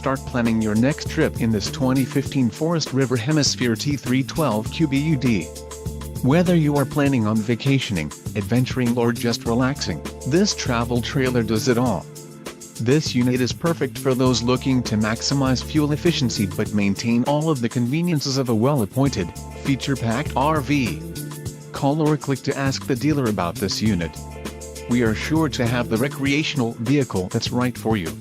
start planning your next trip in this 2015 Forest River Hemisphere T312QBUD. Whether you are planning on vacationing, adventuring or just relaxing, this travel trailer does it all. This unit is perfect for those looking to maximize fuel efficiency but maintain all of the conveniences of a well-appointed, feature-packed RV. Call or click to ask the dealer about this unit. We are sure to have the recreational vehicle that's right for you.